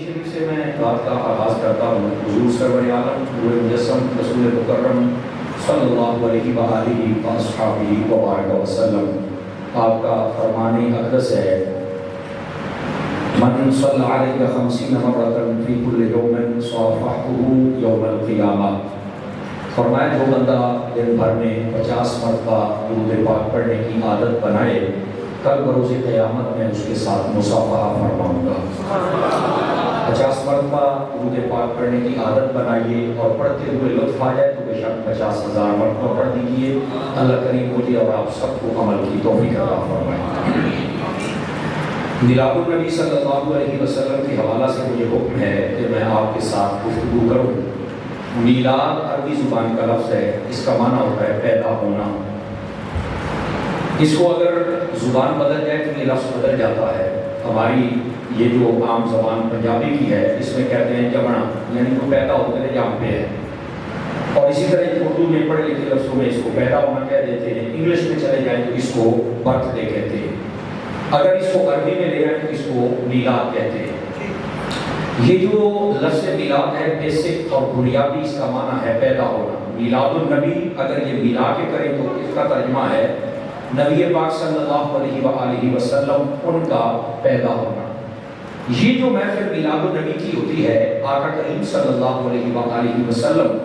شریف سے میں بات کا آغاز کرتا ہوں۔ حضور سرور عالم نور مجسم رسول مکرم صلی اللہ علیہ وآلہ وصحبہ وبارک وسلم، آپ کا فرمان اقدس ہے من صلی علیہ 50 مرۃ فی کل یوم صافحته یوم القیامہ، فرمایا جو بندہ دن بھر میں 50 مرتبہ درود پاک پڑھنے کی عادت بنائے، کل بروز قیامت میں اس کے ساتھ مصافحہ فرماؤں گا۔ 50 مرتبہ درود پاک پڑھنے کی عادت بنائیے اور پڑھتے ہوئے لطف آ جائے تو بے شک 50,000 مرتبہ پڑھ دیجیے۔ اللہ کریم مجھے اور آپ سب کو عمل کی توفیق عطا فرمائے۔ میلاد النبی صلی اللہ علیہ وسلم کے حوالہ سے مجھے حکم ہے کہ میں آپ کے ساتھ گفتگو کروں۔ میلاد عربی زبان کا لفظ ہے، اس کا معنی ہوتا ہے پیدا ہونا۔ اس کو اگر زبان بدل جائے تو یہ لفظ بدل جاتا ہے۔ ہماری یہ جو عام زبان پنجابی کی ہے، اس میں کہتے ہیں جمنا، یعنی وہ پیدا ہوتے ہیں جہاں پہ ہے، اور اسی طرح اردو میں پڑھے لکھے لفظوں میں اس کو پیدا ہونا کہہ دیتے ہیں۔ انگلش میں چلے جائیں تو اس کو برتھ ڈے کہتے ہیں، اگر اس کو عربی میں لے آئیں تو اس کو میلاد کہتے ہیں۔ یہ جو لفظ میلاد ہے بیسک اور بنیادی اس کا معنی ہے پیدا ہونا۔ میلاد النبی اگر یہ ملا کے کریں تو اس کا ترجمہ ہے نبی پاک صلی اللہ علیہ وآلہ وسلم ان کا پیدا ہونا۔ یہ جو محفل میلاد النبی کی ہوتی ہے، آقا کریم صلی اللہ علیہ وآلہ وسلم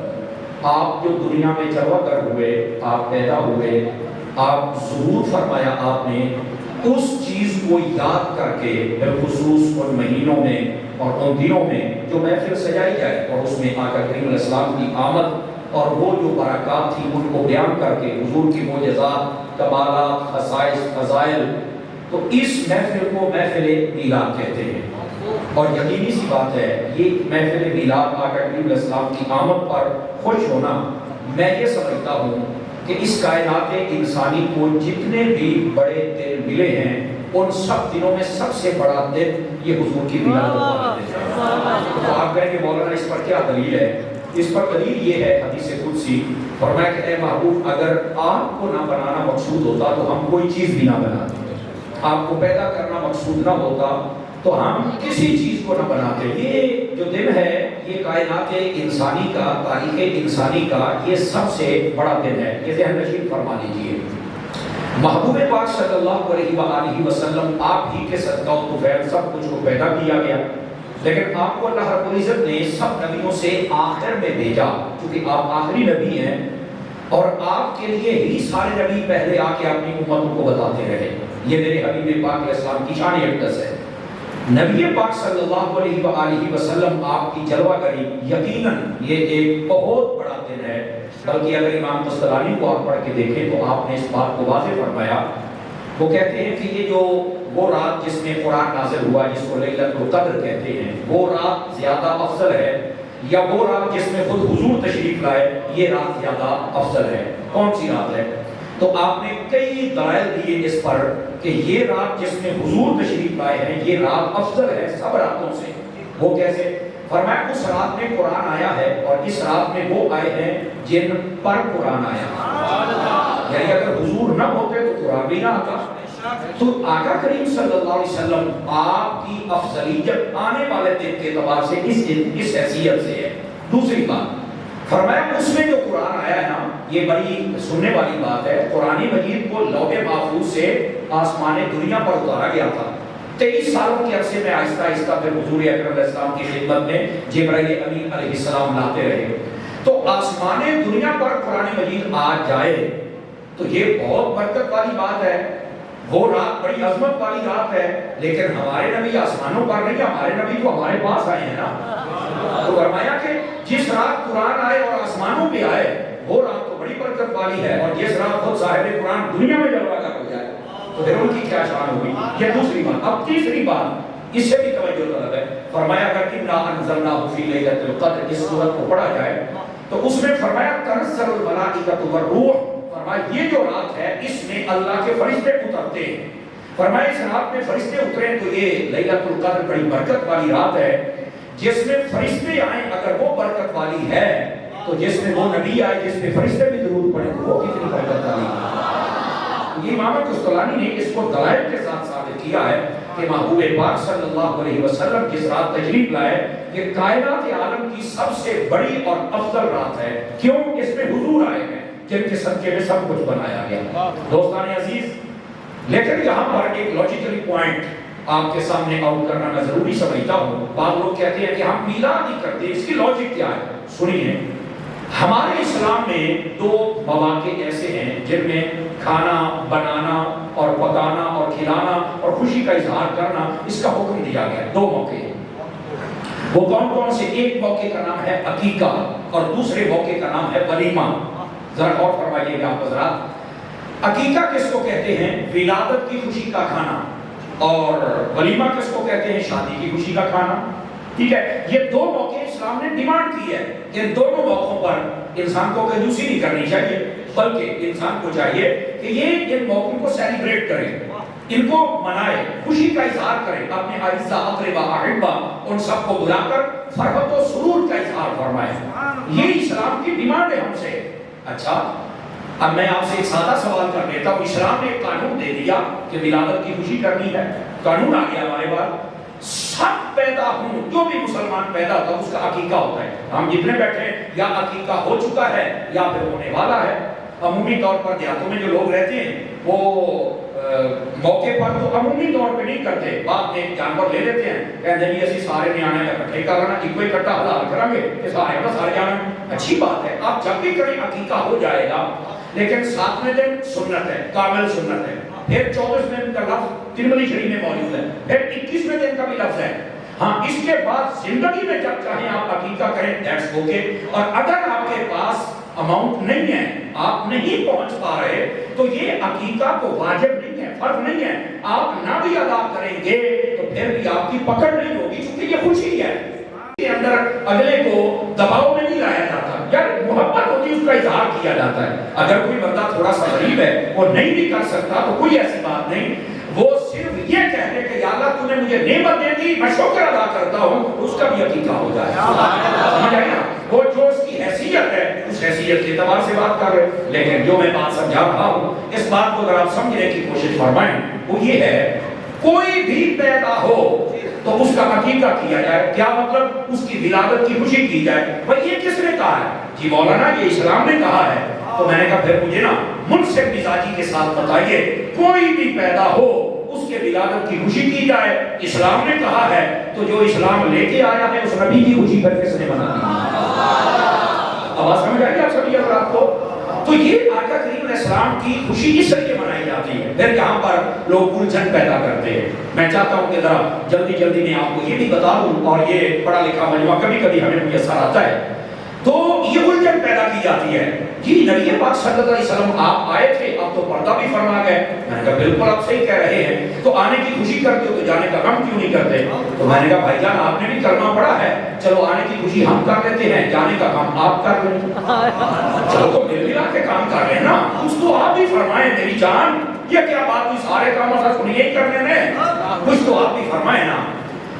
آپ جو دنیا میں جلوہ گر ہوئے، آپ پیدا ہوئے، آپ ظہور فرمایا، آپ نے اس چیز کو یاد کر کے بالخصوص ان مہینوں میں اور ان دنوں میں جو محفل سجائی جائے اور اس میں آقا کریم علیہ السلام کی آمد اور وہ جو برکات تھی ان کو بیان کر کے حضور کی معجزات، کمالات، خصائص، فضائل، تو اس محفل کو محفل میلاد کہتے ہیں۔ اور یقینی سی بات ہے یہ محفل میلاد آقا کریم علیہ السلام کی آمد پر خوش ہونا، میں یہ سمجھتا ہوں کہ اس کائنات انسانی کو جتنے بھی بڑے دن ملے ہیں ان سب دنوں میں سب سے بڑا دن یہ حضور کی میلاد والا دن ہے۔ تو آپ کہیں کہ مولانا اس پر کیا دلیل ہے؟ اس پر دلیل یہ ہے حدیث قدسی، فرمایا کہ اے محبوب اگر آپ کو نہ بنانا مقصود ہوتا تو ہم کوئی چیز بھی نہ بناتے، آپ کو پیدا کرنا مقصود نہ ہوتا تو ہم کسی چیز کو نہ بناتے۔ یہ جو دن ہے یہ کائنات انسانی کا، تاریخ انسانی کا یہ سب سے بڑا دن ہے، یہ ذہن نشین فرما لیجیے۔ محبوب پاک صلی اللہ علیہ وآلہ وسلم آپ ہی کے صدقہ و طفیل سب کچھ کو پیدا کیا گیا، لیکن آپ کو اللہ رب العزت نے سب نبیوں سے آخر میں بھیجا، کیونکہ آپ آخری نبی ہیں اور آپ کے لیے ہی سارے نبی پہلے آ کے اپنی امتوں کو بتاتے رہے۔ یہ میرے حبیب پاک علیہ السلام کی شان اقدس ہے۔ نبی پاک صلی اللہ علیہ وآلہ وسلم آپ کی جلوہ گری یقیناً یہ ایک بہت بڑا دن ہے، بلکہ اگر امام قسطلانی کو آپ پڑھ کے دیکھیں تو آپ نے اس بات کو واضح فرمایا۔ وہ کہتے ہیں کہ یہ جو وہ رات جس میں قرآن نازل ہوا جس کو لیلۃ القدر کہتے ہیں، وہ رات زیادہ افضل ہے یا وہ رات جس میں خود حضور تشریف لائے یہ رات زیادہ افضل ہے؟ کون سی رات ہے؟ تو آپ نے کئی دلائل دیے اس پر کہ یہ رات جس میں حضور تشریف لائے ہیں یہ رات افضل ہے سب راتوں سے۔ وہ کیسے؟ فرمایا اس رات میں قرآن آیا ہے اور اس رات میں وہ آئے ہیں جن پر قرآن آیا، یعنی اگر حضور نہ ہوتے تو قرآن بھی نہ آتا۔ تو آقا کریم صلی اللہ علیہ وسلم آپ کی افضلیت آنے والے دن کے اعتبار سے اس حیثیت سے ہے۔ دوسری بات فرمایا اس میں جو قرآن آیا ہے نا، یہ بڑی سننے والی بات ہے، قرآن مجید کو لوح محفوظ سے آسمان دنیا پر اتارا گیا تھا۔ 23 سالوں کے عرصے میں آہستہ آہستہ پھر حضور اکرم علیہ السلام کی خدمت میں جبرائیل امین علیہ السلام لاتے رہے۔ تو آسمان دنیا پر قرآن مجید آ جائے تو یہ بہت برکت والی بات ہے، وہ رات بڑی عظمت والی رات ہے، لیکن ہمارے نبی آسمانوں پر نہیں، ہمارے نبی تو ہمارے پاس آئے ہیں نا۔ تو فرمایا کہ جس رات قرآن آئے اور آسمانوں پہ آئے وہ رات تو بڑی برکت والی ہے، اور جس رات خود صاحب قرآن دنیا میں جلوہ گر ہو جائے تو پھر ان کی کیا شان ہوگی۔ یہ دوسری بات۔ اب تیسری بات اس سے بھی توجہ طلب ہے، فرمایا کہ انا انزلناہ فی لیلۃ القدر، اس سورت کو پڑھا جائے تو اس میں فرمایا تنزل الملائکۃ والروح، فرمایا یہ جو رات ہے اس میں اللہ کے فرشتے اترتے ہیں۔ فرمایا اس رات میں فرشتے اتریں تو یہ لیلۃ القدر بڑی برکت والی رات ہے، جس میں فرشتے آئیں اگر وہ برکت والی ہے تو جس میں وہ نبی آئے جس میں فرشتے بھی ضرور پڑے وہ کتنی برکت والی ہے۔ یہ امام قسطلانی نے اس کو دلائل کے ساتھ ثابت کیا ہے۔ کہ محبوب پاک صلی اللہ علیہ وسلم جس رات تشریف لائے کہ کائنات عالم کی سب سے بڑی اور افضل رات ہے. کیوں؟ اس میں حضور آئے ہیں جن کے صدقے میں سب کچھ بنایا گیا. دوستان عزیز، لیکن یہاں پر ایک لاجیکلی پوائنٹ آپ کے سامنے آؤٹ کرنا میں ضروری سمجھتا ہوں. بعض لوگ کہتے ہیں کہ ہم میلاد نہیں کرتے، اس کی لاجک کیا ہے؟ سنیے، ہمارے اسلام میں دو مواقع ایسے ہیں جن میں کھانا بنانا اور پکانا اور کھلانا اور خوشی کا اظہار کرنا اس کا حکم دیا گیا ہے. دو موقع ہیں. وہ کون کون سے؟ ایک موقع کا نام ہے عقیقہ اور دوسرے موقع کا نام ہے ولیمہ. ذرا غور فرمائیے گا آپ حضرات. عقیقہ کس کو کہتے ہیں؟ ولادت کی خوشی کا کھانا. اور ولیمہ کس کو کہتے ہیں؟ شادی کی خوشی کا کھانا. ٹھیک ہے، یہ دو موقع اسلام نے ڈیمانڈ کی ہے. ان دونوں موقعوں پر انسان کو کنجوسی نہیں کرنی چاہیے، بلکہ انسان کو چاہیے کہ یہ ان موقعوں کو سیلیبریٹ کرے، ان کو منائے، خوشی کا اظہار کرے. اپنے اعزاء اقربا احبا ان سب کو بلا کر فرحت و سرور کا اظہار فرمائے. یہ اسلام کی ڈیمانڈ ہے ہم سے. اچھا، اب میں آپ سے ایک سادہ سوال کر لیتا ہوں. اسلام نے ایک قانون دے دیا کہ ولادت کی خوشی کرنی ہے. قانون آ گیا ہمارے پاس. سب پیدا ہوں، جو بھی مسلمان پیدا ہوتا ہے اس کا عقیقہ ہوتا ہے. ہم جتنے بیٹھے ہیں یا عقیقہ ہو چکا ہے یا پھر ہونے والا ہے. عمومی طور پر دیہاتوں میں جو لوگ رہتے ہیں وہ موقع پر تو عمومی طور پہ نہیں کرتے، بعد میں جانور لے لیتے ہیں، کہتے ہیں اسی سارے نیانے اکٹھے کرنا، ایک کوئی اکٹھا حلال کریں گے کہ سارے کا سارے جانا. اچھی بات ہے، آپ جب بھی کریں عقیقہ ہو جائے گا. لیکن 7ویں دن سنت ہے، کامل سنت ہے. پھر 24ویں دن کا لفظ ترمذی شریف میں موجود ہے. پھر 21ویں دن کا بھی لفظ ہے. ہاں، اس کے بعد زندگی میں جب چاہیں آپ عقیقہ کریں، دیٹس اوکے. اور اگر آپ کے پاس اماؤنٹ نہیں ہے، آپ نہیں پہنچ پا رہے، تو یہ عقیقہ کو واجب نہیں ہے، فرض نہیں ہے. آپ نہ بھی ادا کریں گے تو پھر بھی آپ کی پکڑ نہیں ہوگی، کیونکہ یہ خوشی ہے. کے اندر اگلے کو دباؤ میں نہیں لایا جاتا، یار محبت ہوتی ہے، اس کا اظہار کیا جاتا ہے. اگر کوئی بندہ تھوڑا سا غریب ہے، وہ نہیں بھی کر سکتا تو کوئی ایسی بات نہیں. وہ صرف یہ کہتے کہ یا اللہ تو نے مجھے نعمت دے دی، میں شکر ادا کرتا ہوں، اس کا بھی عقیقہ ہو جائے. سمجھ آئی نا؟ وہ جو اس کی حیثیت ہے اس حیثیت کے اعتبار سے بات کر رہے. لیکن جو میں بات سمجھا رہا ہوں، اس بات کو اگر آپ سمجھنے کی کوشش فرمائیں، وہ یہ ہے کوئی بھی پیدا ہو تو اس کا عقیقہ کیا جائے. کیا مطلب؟ اس کی ولادت کی خوشی کی جائے. بھائی یہ کس نے کہا ہے؟ جی مولانا، یہ اسلام نے کہا ہے. تو میں نے کہا پھر مجھے نا منصف مزاجی کے ساتھ بتائیے، کوئی بھی پیدا ہو اس کے ولادت کی خوشی کی جائے. اسلام نے کہا ہے تو جو اسلام لے کے آیا ہے اس نبی کی خوشی کر کس نے بنا دی؟ آواز سمجھ آئی آپ سبھی حضرات کو؟ تو یہ آقا کریم علیہ السلام کی خوشی اس لیے منائی جاتی ہے. پھر یہاں پر لوگ الجھن پیدا کرتے ہیں. میں چاہتا ہوں کہ ذرا جلدی جلدی میں آپ کو یہ بھی بتا دوں، اور یہ پڑھا لکھا مجموعہ کبھی کبھی ہمیں میسر آتا ہے تو یہ الجھن پیدا کی جاتی ہے. جی نبی پاک صلی اللہ علیہ وسلم آپ آئے تھے، اب تو پردہ بھی فرما گئے. میں نے کہا بالکل آپ صحیح کہہ رہے ہیں، تو آنے کی خوشی کرتے ہو تو جانے کا غم کیوں نہیں کرتے؟ تو میں نے کہا بھائی جان آپ نے بھی کلمہ پڑھا ہے، چلو آنے کی خوشی ہم کر لیتے ہیں، جانے کا غم آپ کر لیں. چلو تو مل ملا کے کام کر رہے ہیں نا، کچھ تو آپ بھی فرمائیں میری جان. یہ کیا بات ہوئی سارے کام ایسا سنیے ہی کرنے میں، کچھ تو آپ بھی فرمائیں نا.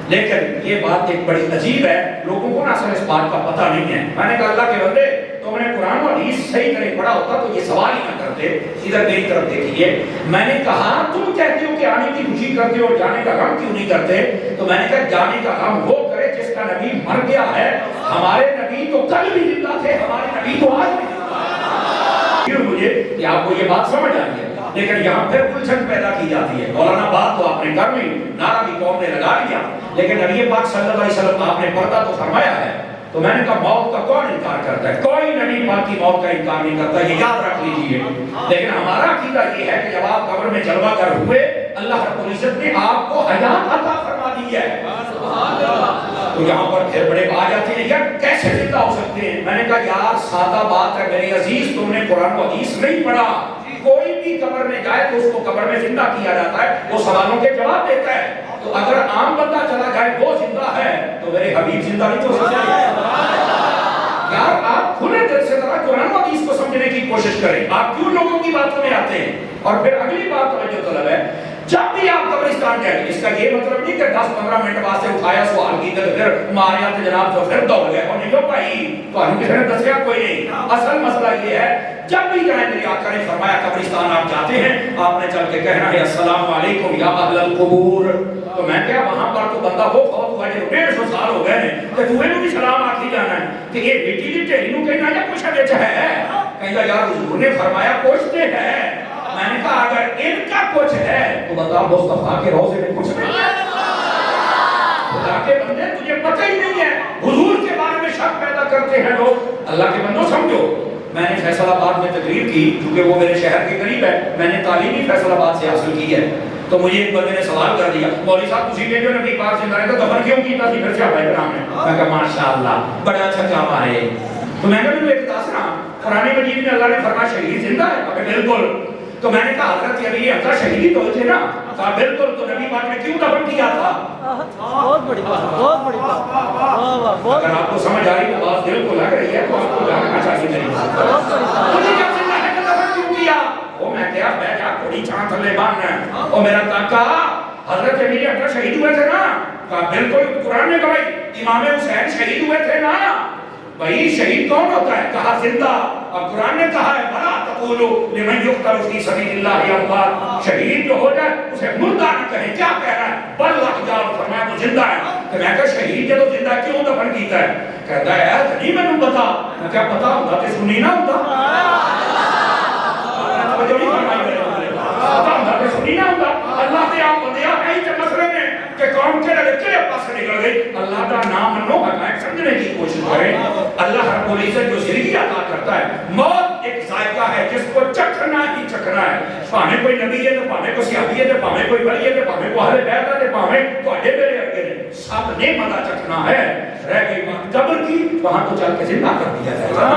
لیکن یہ بات ایک بڑی عجیب ہے، لوگوں کو نا اصل اس بات کا پتہ نہیں ہے. میں نے کہا اللہ کے بندے تم نے قرآن و حدیث صحیح طرح پڑھا ہوتا تو یہ سوال ہی نہ کرتے. ادھر میری طرف دیکھیے، میں نے کہا تم کہتے ہو کہ آنے کی خوشی کرتے ہو اور جانے کا غم کیوں نہیں کرتے؟ تو میں نے کہا جانے کا غم وہ کرے جس کا نبی مر گیا ہے. ہمارے نبی تو کل بھی زندہ تھے، ہمارے نبی تو آج بھی زندہ. مجھے کہ آپ کو یہ بات سمجھ آئی ہے، لیکن یہاں پھر الجھن پیدا کی جاتی ہے. مولانا بات تو آپ نے کر لی، نعرہ بھی قوم نے لگا لیا، لیکن نبی پاک صلی اللہ علیہ وسلم آپ نے پردہ تو فرمایا ہے. تو میں نے کہا موت کا کون انکار کرتا ہے؟ کوئی نبی پاک کی موت کا انکار نہیں کرتا، یہ یاد رکھ لیجئے. لیکن ہمارا عقیدہ یہ ہے کہ جب آپ قبر میں جلوہ گر ہوئے، اللہ رب العزت نے آپ کو حیات عطا فرما دی ہے. تو یہاں پر پھر بڑے آ جاتے ہیں یار کیسے زندہ ہو سکتے ہیں؟ میں نے کہا یار سادہ بات ہے میرے عزیز، تم نے قرآن و حدیث نہیں پڑھا. کوئی بھی قبر میں جائے تو اس کو قبر میں زندہ کیا جاتا ہے، وہ سوالوں کے جواب دیتا ہے. تو اگر عام بندہ چلا جائے وہ زندہ ہے تو میرے حبیب زندہ نہیں تو سکتے. یار آپ کھلے دل سے ذرا قرآن و حدیث کو سمجھنے کی کوشش کریں. آپ کیوں لوگوں کی باتوں میں آتے ہیں؟ اور پھر اگلی بات توجہ طلب ہے، جب بھی آپ قبرستان جائیں، اس کا یہ مطلب نہیں کہ 10-15 منٹ واسطے اٹھایا سوال کی پھر ماریا تو جناب تو پھر دوڑ گئے اور نہیں ہو پائی تو ہم کسی نے دسیا کوئی نہیں. اصل مسئلہ یہ ہے جب بھی جائیں میرے آقا نے فرمایا قبرستان آپ جاتے ہیں، آپ نے چل کے کہنا ہے السلام علیکم یا اہل القبور. تو میں کیا وہاں پر تو بندہ وہ فوت ہوا جو 150 سال ہو گئے ہیں کہ تو انہوں بھی سلام آتی جانا ہے کہ یہ بیٹی دی ٹھیری نو کہنا یا کچھ اچھا ہے کہتا یار حضور نے فرمایا کچھ تے ہے میں نے کہا اگر ان کا کچھ ہے تو بتا مصطفیٰ کے روضے میں کچھ نہیں ہے خدا کے بندے تجھے پتہ ہی نہیں ہے حضور کے بارے میں شک پیدا کرتے ہیں لوگ اللہ کے بندوں سمجھو میں نے فیصل آباد میں تقریر کی کیونکہ وہ میرے شہر کے قریب ہے میں نے تعلیمی فیصل آباد سے حاصل کی ہے تو مجھے ایک بندے نے سوال کر دیا مولوی صاحب تسی نے جو نبی پاک سے کرے تو دفن کیوں کیتا سی پھر صحابہ کرام نے میں کہا ماشاءاللہ بڑا اچھا کام ہے تو میں نے بھی ایک دسنا قرآن مجید میں اللہ نے فرمایا شہید زندہ ہے کہ بالکل تو میں نے کہا حضرت علی حضرت شہید تو تھے نا کہا بالکل تو نبی پاک نے کیوں دفن کیا تھا بہت بڑی بات بہت بڑی بات اگر آپ کو سمجھ آ رہی تو بات دل کو لگ رہی ہے تو آپ کو جاننا چاہیے میری بہت بڑی بات مجھے جب زندہ ہے کہ دفن کیوں کیا وہ میں کیا کوڑی چھان تھلے باندھنا ہے اور میرا کاکا حضرت علی حضرت شہید ہوئے تھے نا کہا بالکل قرآن نے گواہی امام حسین شہید ہوئے تھے نا بھائی شہید کون ہوتا ہے کہا زندہ اور قرآن نے کہا ہے بلا تقولوا لمن یقتل فی سبیل اللہ اموات شہید جو ہو جائے اسے مردہ نہ کہیں کیا کہہ رہا ہے بل احیاء فرمایا وہ زندہ ہے کہ میں کہا شہید جب زندہ کیوں دفن کیتا ہے کہتا ہے نہیں میں نے بتا میں کیا پتا ہوتا تو سنی نہ ہوتا توجہ نہیں فرمائی میرے پتا ہوتا تو سنی نہ ہوتا اللہ نے آپ بندیا ہے ہی تے مسئلے میں کہ قوم کے لگے کلے پاس نکل گئی اللہ کا نام منو حقائق سمجھنے کی کوشش کریں اللہ رب العزت جو زندگی عطا کرتا ہے موت ایک ذائقہ ہے جس کو چکھنا ہی چکھنا ہے پاہمیں کوئی نبی ہے تو پاہمیں کوئی صحابی ہے تو پاہمیں کوئی ولی ہے تو پاہمیں کوئی اہل بیت ہے تو پاہمیں کوئی اڈے میرے اگے نے سب نے مزہ چکھنا ہے رہ گئی بات قبر کی وہاں تو چل کے زندہ کر دیا جائے گا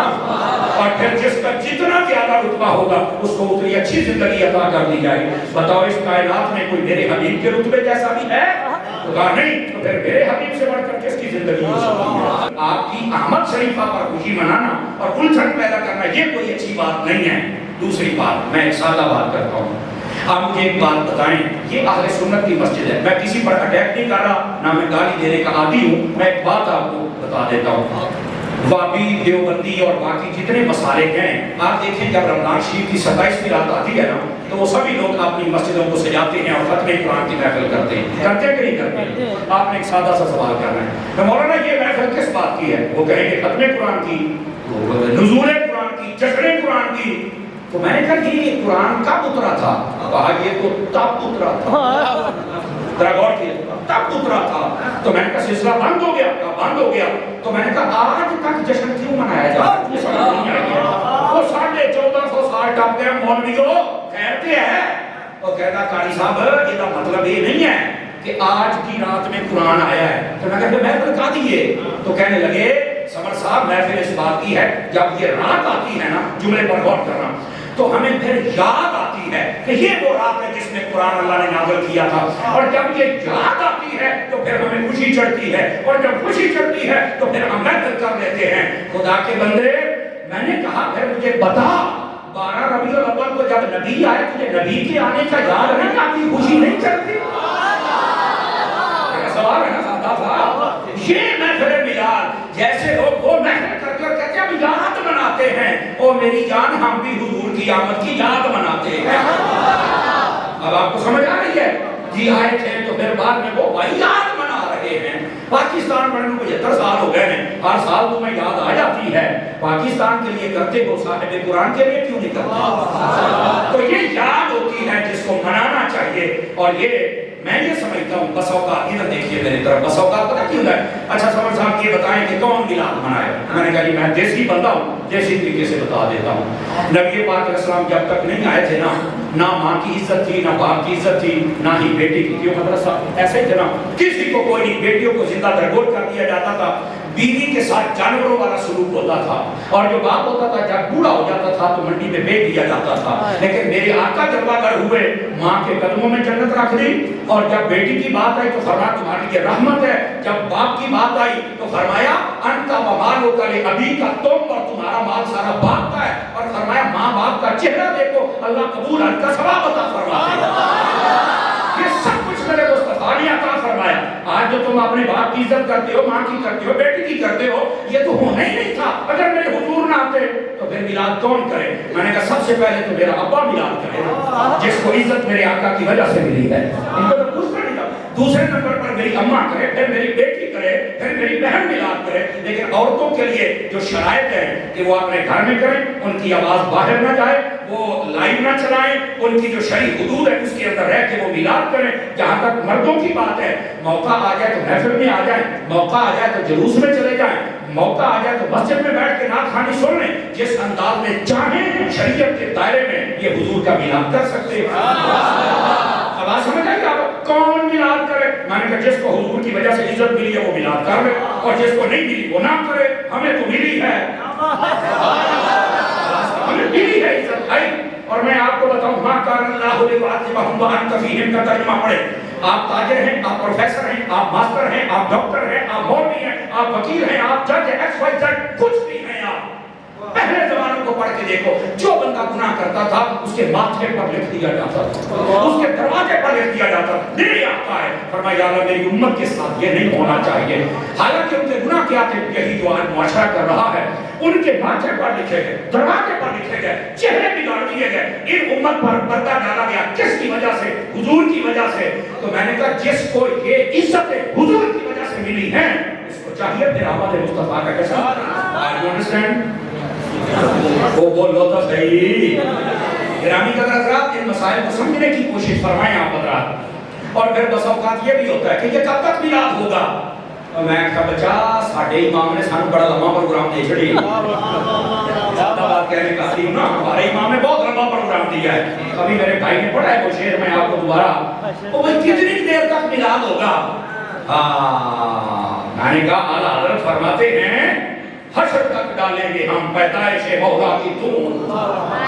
اور پھر جس کا جتنا زیادہ رتبہ ہوگا اس کو اتنی اچھی زندگی عطا کر دی جائے بتاؤ اس کائنات میں کوئی میرے حبیب کے رتبے جیسا بھی ہے خدا نہیں تو پھر میرے حبیب سے بڑھ کر کس کی زندگی ہو سکتی ہے آپ کی آمد شریفہ پر خوشی منانا اور الجھن پیدا کرنا یہ کوئی اچھی بات نہیں ہے دوسری بات میں ایک سادہ بات کرتا ہوں آپ مجھے ایک بات بتائیں یہ اہل سنت کی مسجد ہے میں کسی پر اٹیک نہیں کر رہا نہ میں گالی دینے کا عادی ہوں میں ایک بات آپ کو بتا دیتا ہوں وابی دیوبندی اور باقی جتنے مسالک ہیں آپ دیکھیں جب رمضان شریف کی 27ویں رات آتی ہے نا تو وہ سبھی لوگ اپنی مسجدوں کو سجاتے ہیں اور ختم قرآن کی محفل کرتے ہیں کرتے کہ نہیں کرتے آپ نے ایک سادہ سا سوال کرنا ہے تو مولانا یہ محفل کس بات کی ہے وہ کہیں گے ختم قرآن کی نزول قرآن کی جشن قرآن کی تو میں نے کہا یہ قرآن کب اترا تھا کہا یہ تو تب اترا تھا ذرا غور کیے تب اترا تھا تو میں نے کہا سلسلہ بند ہو گیا بند ہو گیا تو میں نے کہا آج تک جشن کیوں منایا جا رہا ہے سمجھ نہیں آئی وہ 1450 سال ٹپ گئے مولویوں کہتے ہیں وہ کہتا قاری صاحب یہ کا مطلب یہ نہیں ہے کہ آج کی رات میں قرآن آیا ہے تو میں کہتے محفل کا دیئے تو کہنے لگے سمر صاحب محفل اس بات کی ہے جب یہ رات آتی ہے نا جملے پر غور کرنا تو ہمیں پھر یاد آتی ہے کہ یہ وہ رات ہے جس میں قرآن اللہ نے نازل کیا تھا اور جب یہ یاد آتی ہے تو پھر ہمیں خوشی چڑھتی ہے اور جب خوشی چڑھتی ہے تو پھر ہم محفل کر لیتے ہیں خدا کے بندے میں نے کہا پھر مجھے بتا 12 ربیع الاول کو جب نبی آئے تجھے نبی کے آنے کا یاد نہیں آتی خوشی نہیں چڑھتی میرا سوال ہے نا سادہ صاحب یہ محفل میلاد جیسے لوگ وہ محفل کر کے کہتے ہیں ہم یاد مناتے ہیں اور میری جان ہم بھی حضور کی آمد کی یاد مناتے ہیں اب آپ کو سمجھ آ رہی ہے جی آئے تھے تو پھر بعد میں وہ یاد منا رہے ہیں پاکستان بڑھنے کو 75 سال ہو گئے ہیں ہر سال تمہیں یاد آ جاتی ہے پاکستان کے لیے کرتے ہو صاحب قرآن کے لیے کیوں نہیں کرتے تو یہ یاد ہوتی ہے جس کو منانا چاہیے اور یہ میں یہ سمجھتا ہوں بس اوقات ادھر دیکھیے میری طرف بس اوقات پتہ کیوں ہے اچھا سمر صاحب یہ بتائیں کہ کون میلاد منائے میں نے کہا جی میں دیسی بندہ ہوں دیسی طریقے سے بتا دیتا ہوں نبی پاک علیہ السلام جب تک نہیں آئے تھے نا نہ ماں کی عزت تھی نہ باپ کی عزت تھی نہ ہی بیٹی کی تھی مدرسہ ایسے ہی تھے نا کسی کو کوئی نہیں بیٹیوں کو زندہ درگور کر دیا جاتا تھا بیوی کے ساتھ جانوروں والا سلوک ہوتا تھا اور جو باپ ہوتا تھا جب بوڑھا ہو جاتا تھا تو منڈی میں بیچ دیا جاتا تھا لیکن میرے آقا جلوہ گر ہوئے ماں کے قدموں میں جنت رکھ دی اور جب بیٹی کی بات آئی تو فرمایا تمہارے لیے رحمت ہے جب باپ کی بات آئی تو فرمایا انت و مالک لابیک تم اور تمہارا مال سارا باپ کا ہے اور فرمایا ماں باپ کا چہرہ دیکھو اللہ قبول ان کا ثواب عطا فرماتے ہیں یہ سب کچھ میرے مصطفیٰ نے عطا فرمایا آج جو تم اپنے باپ کی عزت کرتے ہو ماں کی کرتے ہو بیٹی کی کرتے ہو یہ تو ہونا ہی نہیں تھا اگر میرے حضور نہ آتے تو پھر میلاد کون کرے میں نے کہا سب سے پہلے تو میرا ابا میلاد کرے جس کو عزت میرے آقا کی وجہ سے ملی ہے ان کو تو پوچھنا نہیں تھا دوسرے نمبر پر میری اماں کرے، پھر میری بیٹی کرے، پھر میری بہن میلاد کرے. لیکن عورتوں کے لیے جو شرائط ہیں کہ وہ اپنے گھر میں کریں، ان کی آواز باہر نہ جائے، وہ لائیو نہ چلائیں، ان کی جو شرعی حدود ہے اس کے اندر رہ کے وہ میلاد کریں. جہاں تک مردوں کی بات ہے، موقع آ جائے تو محفل میں آ جائیں، موقع آ جائے تو جلوس میں چلے جائیں، موقع آ جائے تو مسجد میں بیٹھ کے نعت خوانی سن لیں. جس انداز میں چاہیں شریعت کے دائرے میں یہ حضور کا میلاد کر سکتے ہیں. آواز سمجھ آئی؟ آپ کون میلاد کرے؟ میں نے کہا جس کو حضور کی وجہ سے عزت ملی ہے وہ میلاد کر لے، اور جس کو نہیں ملی وہ نہ کرے. ہمیں تو ملی ہے، ہمیں ملی ہے عزت بھائی. اور میں آپ کو بتاؤں، مَا كَانَ اللَّهُ لِيُعَذِّبَهُمْ وَأَنْتَ فِيهِمْ کا ترجمہ پڑھیں. آپ تاجر ہیں، آپ پروفیسر ہیں، آپ ماسٹر ہیں، آپ ڈاکٹر ہیں، آپ مولوی ہیں، آپ وکیل ہیں، آپ جج ہیں، ایکس وائی زیڈ کچھ بھی ہیں. آپ پہلے زمانے کو پڑھ کے دیکھو، جو بندہ گناہ کرتا تھا اس کے ماتھے پر لکھ دیا جاتا تھا، اس کے دروازے پر لکھ دیا جاتا تھا. نہیں آتا ہے، فرمایا یا اللہ میری امت کے ساتھ یہ نہیں ہونا چاہیے. حالانکہ ان کے گناہ کیا تھے؟ یہی جو آج معاشرہ کر رہا ہے. ان کے ماتھے پر لکھے گئے، دروازے پر لکھے گئے، چہرے بگاڑ دیے گئے. ان امت پر پردہ ڈالا گیا. کس کی وجہ سے؟ حضور کی وجہ سے. تو میں نے کہا جس کو یہ عزت حضور کی وجہ سے ملی ہے، اس کو چاہیے پھر آمد مصطفیٰ کا کیسا. Are you understand؟ وہ بولو تو صحیح. گرامی قدر حضرات، ان مسائل کو سمجھنے کی کوشش فرمائیں آپ حضرات. اور پھر بس اوقات یہ بھی ہوتا ہے کہ یہ کب تک میلاد ہوگا. اور میں کہا بچہ ساڈے امام نے سانو بڑا لمبا پروگرام دے چھڑی. زیادہ بات کہنے کا ہوں نا، ہمارے امام نے بہت لمبا پروگرام دیا ہے. ابھی میرے بھائی نے پڑھا ہے وہ شعر، میں آپ کو دوبارہ وہ کتنی دیر تک میلاد ہوگا. ہاں میں نے کہا اعلیٰ حضرت فرماتے ہیں حشر تک ڈالیں گے ہم پیدائش مولا کی دھوم.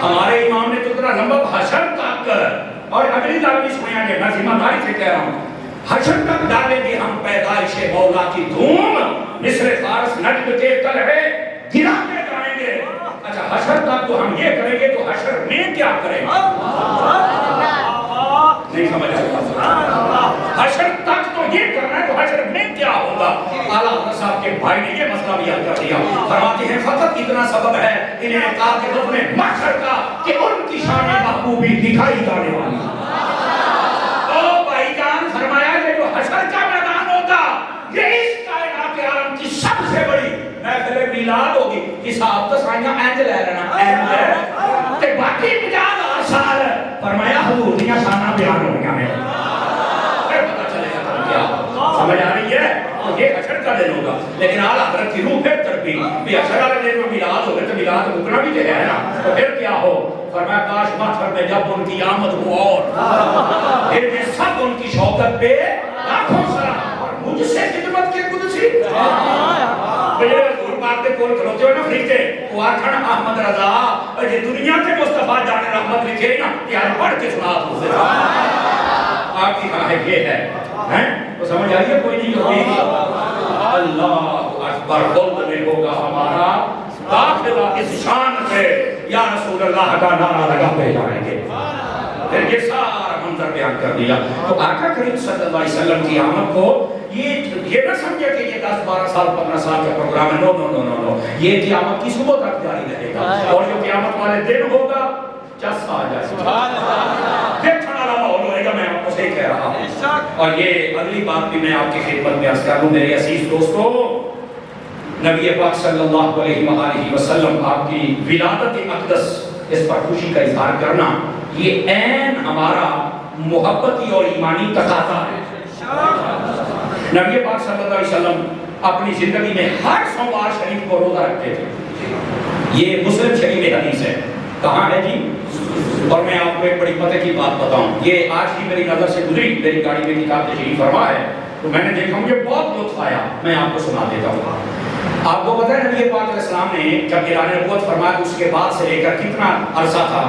ہمارے امام نے تو اتنا لمبا حشر تک. اور اگلی دعوی سنیا کہ میں ذمہ داری سے کہہ رہا ہوں، حشر تک ڈالیں گے ہم پیدائش مولا کی دھوم. مصر فارس نجد کے قلعے گراتے جائیں گے. اچھا حشر تک تو ہم یہ کریں گے تو حشر میں کیا کریں گے؟ نہیں سمجھ آتا. حشر تک تو یہ کرنا ہے تو حشر میں کیا ہوگا؟ اعلیٰ حضرت صاحب کے بھائی نے یہ مسئلہ بھی حل کر دیا. فرماتے ہیں فقط اتنا سبب ہے انعقاد کے وقت میں محشر کا کہ ان کی شان محبوبی دکھائی جانے والی. او بھائی جان، فرمایا یہ جو حشر کا میدان ہوگا یہ اس کائنات عالم کی سب سے بڑی محفل میلاد ہوگی. حساب تو سائنہ اینج لے رہنا اینج تے باقی 50,000 سال فرمایا حضور دیاں شانہ بیان ہو گیا. میں پھر پتہ چلے گا کیا سمجھ آ رہی ہے. اور یہ حشر کا دن ہوگا. لیکن اعلیٰ حضرت کی روح پھر تربی بھی حشر والے دن میں میلاد ہوگا تو میلاد رکنا بھی ہے نا. تو پھر کیا ہو؟ فرمایا کاش محشر میں جب ان کی آمد ہو اور پھر میں سب ان کی شوکت پہ لاکھوں سلام اور مجھ سے خدمت کے قدسی بجے حضور پاک دے کول کھلوتے ہوئے نا فرشتے وہ آکھن احمد رضا اور یہ دنیا سے مصطفیٰ جان رحمت لکھے نا کہ آج پڑھ کے سنا دو. آپ کی کہاں یہ ہے وہ سمجھ آئیے کوئی نہیں ہوگی. اللہ اکبر بلند میں ہوگا ہمارا داخلہ اس شان سے یا رسول اللہ کا نعرہ لگاتے جائیں گے. پھر یہ سارا منظر بیان کر دیا. تو آقا کریم صلی اللہ علیہ وسلم کی آمد کو یہ نہ سمجھے کہ یہ 10-12 سال 15 سال کا پروگرام ہے. نو نو نو نو نو یہ قیامت کی صبح تک جاری رہے گا. اور جو قیامت والے دن ہوگا چس آ جائے دیکھنے والا ماحول ہوئے گا. میں آپ کو صحیح کہہ رہا ہوں. اور یہ اگلی بات بھی میں آپ کی خدمت میں عرض کر لوں میرے عزیز دوستو. نبی پاک صلی اللہ علیہ وآلہ وسلم آپ کی ولادت اقدس اس پر خوشی کا اظہار کرنا یہ عین ہمارا محبتی اور ایمانی تقاضا ہے. نبی پاک صلی اللہ علیہ وسلم اپنی زندگی میں ہر سوموار شریف کو روزہ رکھتے تھے. یہ مسلم شریف میں حدیث ہے. کہاں ہے جی؟ اور میں آپ کو ایک بڑی پتہ کی بات بتاؤں. یہ آج ہی میری نظر سے گزری، میری گاڑی میں کتاب تشریف فرما ہے تو میں نے دیکھا مجھے بہت لطف آیا. میں آپ کو سنا دیتا ہوں. آپ کو پتہ ہے نبی پاک علیہ السلام نے جب اعلان نبوت فرمایا اس کے بعد سے لے کر کتنا عرصہ تھا؟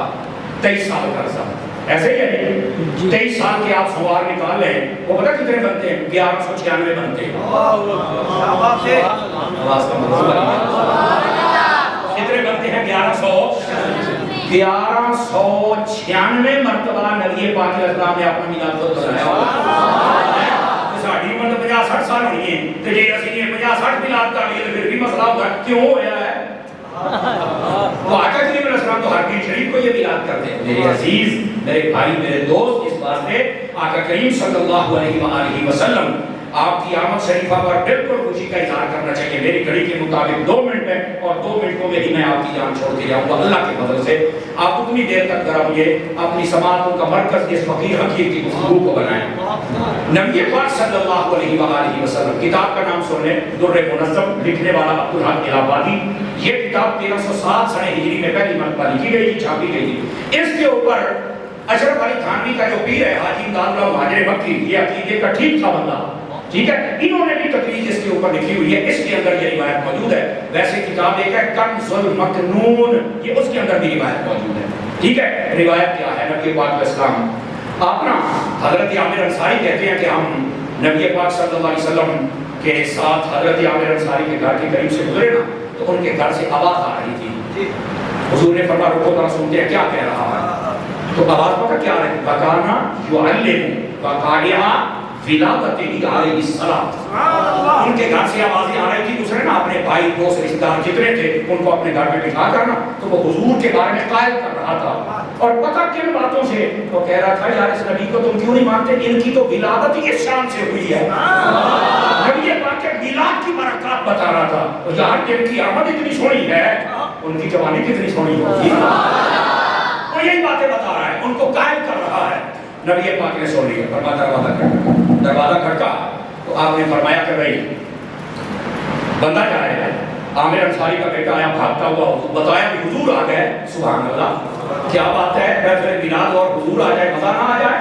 23 سال کا عرصہ. ایسے ہی ہے 23 سال کے آپ سوار نکال لیں. وہ پتہ کتنے بنتے ہیں؟ 1196 بنتے ہیں. آواز کا مطلب کتنے بنتے ہیں؟ 1196 مرتبہ نبی پاک علیہ السلام نے اپنا میلاد خود بنایا. ساڑھی عمر 50-60 سال ہونی ہے تو جی اسی نے 50-60 میلاد کر لیے تو پھر بھی مسئلہ ہوگا کیوں ہوا ہے؟ تو آقا کریم علیہ السلام تو حرمین شریف کو یہ میلاد کرتے ہیں. میرے عزیز، میرے بھائی، میرے دوست، اس واسطے آقا کریم صلی اللہ علیہ وآلہ وسلم آپ کی آمد شریفہ پر بالکل خوشی کا اظہار کرنا چاہیے. میری گھڑی کے مطابق 2 منٹ ہے اور 2 منٹوں میں ہی میں آپ کی جان چھوڑ کے جاؤں گا. اللہ کے فضل سے آپ اتنی دیر تک ذرا مجھے اپنی سماعتوں کا مرکز اس فقیر حقیر کی گفتگو کو بنائیں. نبی پاک صلی اللہ علیہ وآلہ وسلم، کتاب کا نام سن لیں، در منظم، لکھنے والا عبدالحق الہ آبادی. یہ کتاب 1307 سنہ ہجری میں پہلی مرتبہ لکھی گئی تھی، چھاپی گئی تھی. اس کے اوپر اشرف علی تھانوی کا جو پیر ہے حاجی امداد اللہ مہاجر مکی، یہ عقیدے کا ٹھیک تھا بندہ، ٹھیک ہے، انہوں نے بھی تقریر اس کے اوپر لکھی ہوئی ہے. اس کے اندر یہ روایت موجود ہے. ویسے کتاب ایک ہے کنز المکنون، یہ اس کے اندر بھی روایت موجود ہے. ٹھیک ہے، روایت کیا ہے؟ نبی پاک علیہ السلام، آپ نا حضرت عامر انصاری کہتے ہیں کہ ہم نبی پاک صلی اللہ علیہ وسلم کے ساتھ حضرت عامر انصاری کے گھر کے قریب سے گزرے نا، تو ان کے گھر سے آواز آ رہی تھی. حضور نے فرمایا رکو ذرا سنتے ہیں کیا کہہ رہا ہے. تو آواز پتہ کیا ہے؟ وکانا یعلم وقائعا ولادتہ علیہ السلام. ان کے گھر سے آوازیں آ رہی تھی. دوسرے نا اپنے بھائی دوست رشتہ دار جتنے تھے ان کو اپنے گھر میں بٹھا کر نا تو وہ حضور کے بارے میں قائل کر رہا تھا. اور پتہ کن باتوں سے؟ وہ کہہ رہا تھا یار اس نبی کو تم کیوں نہیں مانتے؟ ان کی تو ولادت اس شان سے ہوئی ہے. نبی پاک کے میلاد کی برکات بتا رہا تھا. اور یار جن کی آمد اتنی سونی ہے ان کی جوانی کتنی سونی ہوگی. وہ یہی باتیں بتا رہا ہے، ان کو قائل کر رہا ہے. نبی پاک نے سن لیا. دروازہ کھٹکا تو آپ نے فرمایا کہ بھائی بندہ کیا ہے؟ عامر انصاری کا بیٹا آیا بھاگتا ہوا. بتایا کہ حضور آ گئے. سبحان اللہ، کیا بات ہے، محفل میلاد اور حضور آ جائے، مزہ نہ آ جائے.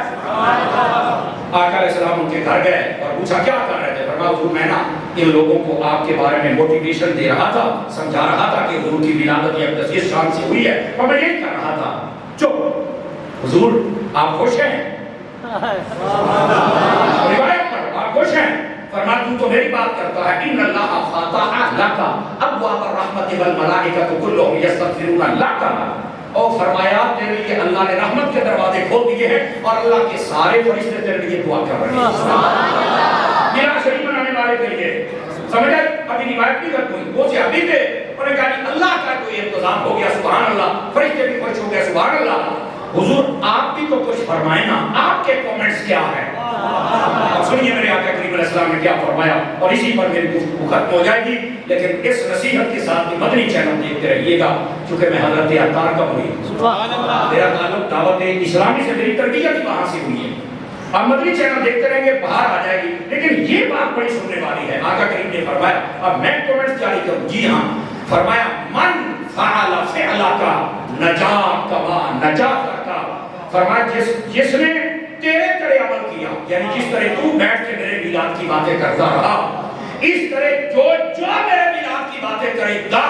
آقا علیہ السلام ان کے گھر گئے اور پوچھا کیا کر رہے تھے؟ فرمایا حضور میں نا ان لوگوں کو آپ کے بارے میں موٹیویشن دے رہا تھا، سمجھا رہا تھا کہ حضور کی ولادت یہ اس شان سے ہوئی ہے اور میں یہی کر رہا تھا. چپ. حضور آپ خوش ہیں؟ روایت پر آپ خوش ہیں؟ فرمایا تو میری بات کرتا ہے. ان اللہ فتح لک ابواب الرحمت والملائکۃ کلهم یستغفرون لک. اور فرمایا تیرے لیے اللہ نے رحمت کے دروازے کھول دیے ہیں اور اللہ کے سارے فرشتے تیرے لیے دعا کر رہے ہیں. میرا شریف بنانے والے کے لیے سمجھا. ابھی روایت نہیں کرتے وہ سے ابھی تھے انہوں نے کہا اللہ کا کوئی انتظام ہو گیا. سبحان اللہ، فرشتے بھی خوش ہو گئے. سبحان اللہ. حضور آپ بھی تو کچھ فرمائیں نا، آپ کے کومنٹس کیا ہیں؟ اب سنیے میرے آقا کریم علیہ السلام نے کیا فرمایا اور اسی پر میری گفتگو ختم ہو جائے گی. لیکن اس نصیحت کے ساتھ بھی مدنی چینل دیکھتے رہیے گا چونکہ میں حضرت عطار کا ہوئی. میرا تعلق دعوت اسلامی سے میری تربیت ہی وہاں سے ہوئی ہے. آپ مدنی چینل دیکھتے رہیں گے، باہر آ جائے گی. لیکن یہ بات بڑی سننے والی ہے. آقا کریم نے فرمایا، اب میں کومنٹس جاری کروں. جی ہاں، فرمایا من فعل فعلک نجات کما نجات کا. فرمایا جس نے تیرے طرح عمل کیا، یعنی جس طرح تو بیٹھ کے میرے میلاد کی باتیں کرتا رہا، اس طرح جو میرے میلاد کی باتیں کرے گا،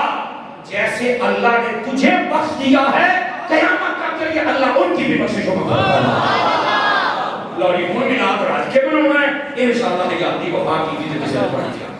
جیسے اللہ نے تجھے بخش دیا ہے قیامت تک کے لیے اللہ ان کی بھی بخشش و مغفرت کرے. لوری میلاد راج کے بنانا ہے انشاءاللہ. یادی وفا کی چیزیں